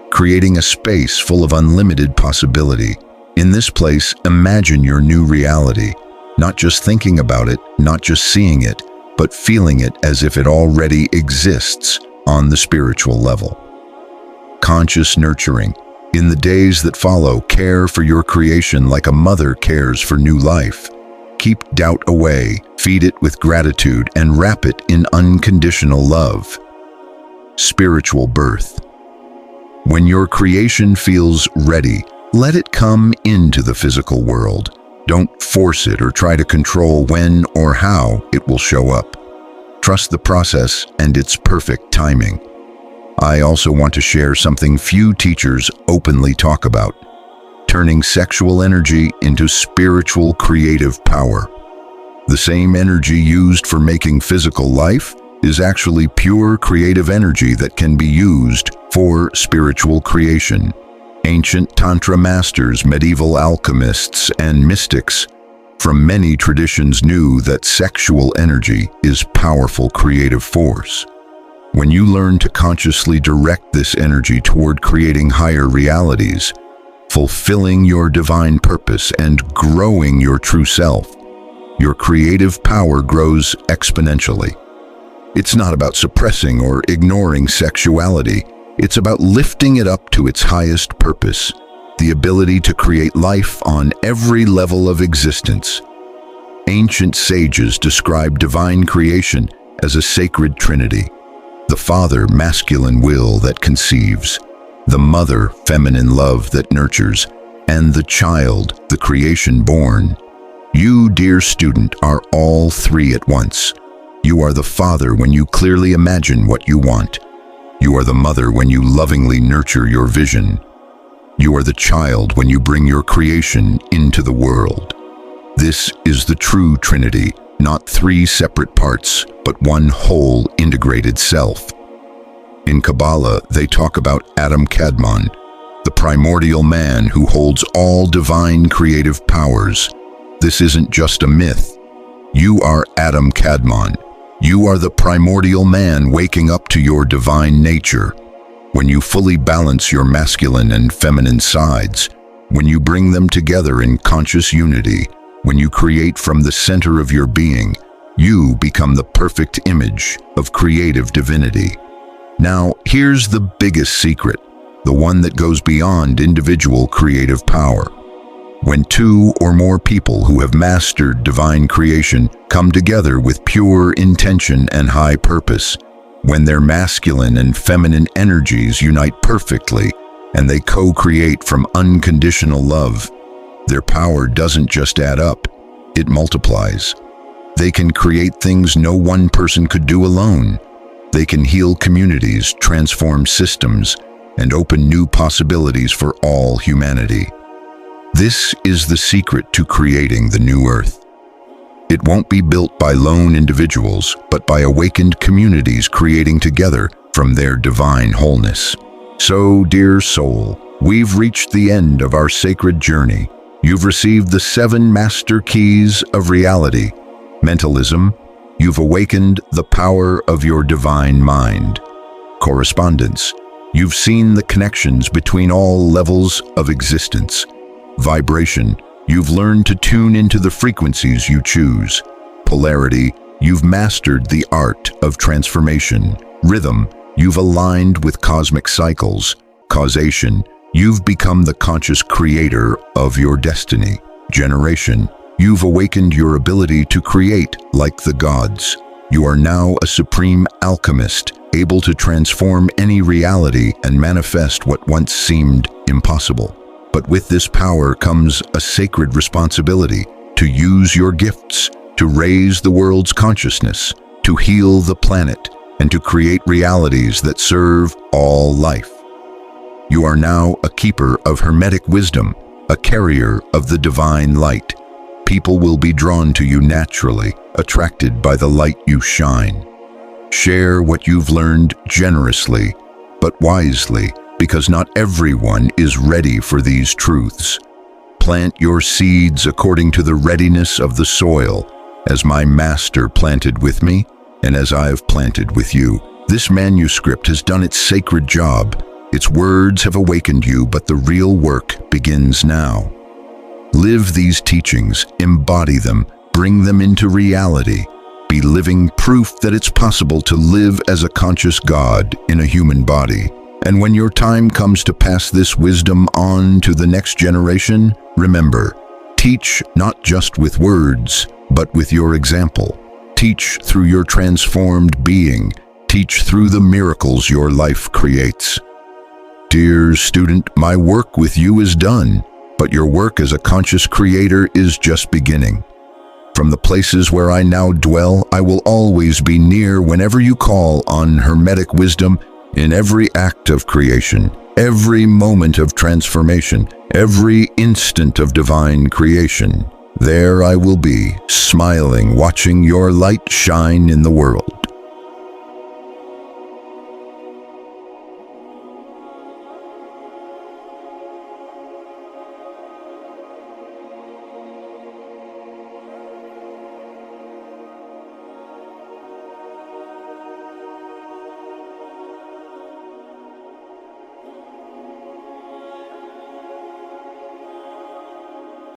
creating a space full of unlimited possibility. In this place, imagine your new reality, not just thinking about it, not just seeing it, but feeling it as if it already exists on the spiritual level. Conscious nurturing. In the days that follow, care for your creation like a mother cares for new life. Keep doubt away, feed it with gratitude, and wrap it in unconditional love. Spiritual birth. When your creation feels ready, let it come into the physical world. Don't force it or try to control when or how it will show up. Trust the process and its perfect timing. I also want to share something few teachers openly talk about: turning sexual energy into spiritual creative power. The same energy used for making physical life is actually pure creative energy that can be used for spiritual creation. Ancient Tantra masters, medieval alchemists, and mystics from many traditions knew that sexual energy is powerful creative force. When you learn to consciously direct this energy toward creating higher realities, fulfilling your divine purpose and growing your true self, your creative power grows exponentially. It's not about suppressing or ignoring sexuality. It's about lifting it up to its highest purpose, the ability to create life on every level of existence. Ancient sages describe divine creation as a sacred trinity: the Father, masculine will that conceives; the Mother, feminine love that nurtures; and the Child, the creation born. You, dear student, are all three at once. You are the Father when you clearly imagine what you want. You are the Mother when you lovingly nurture your vision. You are the Child when you bring your creation into the world. This is the true Trinity, not three separate parts, but one whole integrated self. In Kabbalah, they talk about Adam Kadmon, the primordial man who holds all divine creative powers. This isn't just a myth. You are Adam Kadmon. You are the primordial man waking up to your divine nature. When you fully balance your masculine and feminine sides, when you bring them together in conscious unity, when you create from the center of your being, you become the perfect image of creative divinity. Now, here's the biggest secret, the one that goes beyond individual creative power. When two or more people who have mastered divine creation come together with pure intention and high purpose, when their masculine and feminine energies unite perfectly and they co-create from unconditional love, their power doesn't just add up, it multiplies. They can create things no one person could do alone. They can heal communities, transform systems, and open new possibilities for all humanity. This is the secret to creating the new earth. It won't be built by lone individuals, but by awakened communities creating together from their divine wholeness. So, dear soul, we've reached the end of our sacred journey. You've received the 7 master keys of reality. Mentalism, you've awakened the power of your divine mind. Correspondence, you've seen the connections between all levels of existence. Vibration, you've learned to tune into the frequencies you choose. Polarity, you've mastered the art of transformation. Rhythm, you've aligned with cosmic cycles. Causation, you've become the conscious creator of your destiny. Generation, you've awakened your ability to create like the gods. You are now a supreme alchemist, able to transform any reality and manifest what once seemed impossible. But with this power comes a sacred responsibility to use your gifts, to raise the world's consciousness, to heal the planet, and to create realities that serve all life. You are now a keeper of hermetic wisdom, a carrier of the divine light. People will be drawn to you naturally, attracted by the light you shine. Share what you've learned generously, but wisely, because not everyone is ready for these truths. Plant your seeds according to the readiness of the soil, as my master planted with me, and as I have planted with you. This manuscript has done its sacred job. Its words have awakened you, but the real work begins now. Live these teachings, embody them, bring them into reality. Be living proof that it's possible to live as a conscious God in a human body. And when your time comes to pass this wisdom on to the next generation, remember, teach not just with words, but with your example. Teach through your transformed being. Teach through the miracles your life creates. Dear student, my work with you is done, but your work as a conscious creator is just beginning. From the places where I now dwell, I will always be near whenever you call on hermetic wisdom. In every act of creation, every moment of transformation, every instant of divine creation, there I will be, smiling, watching your light shine in the world.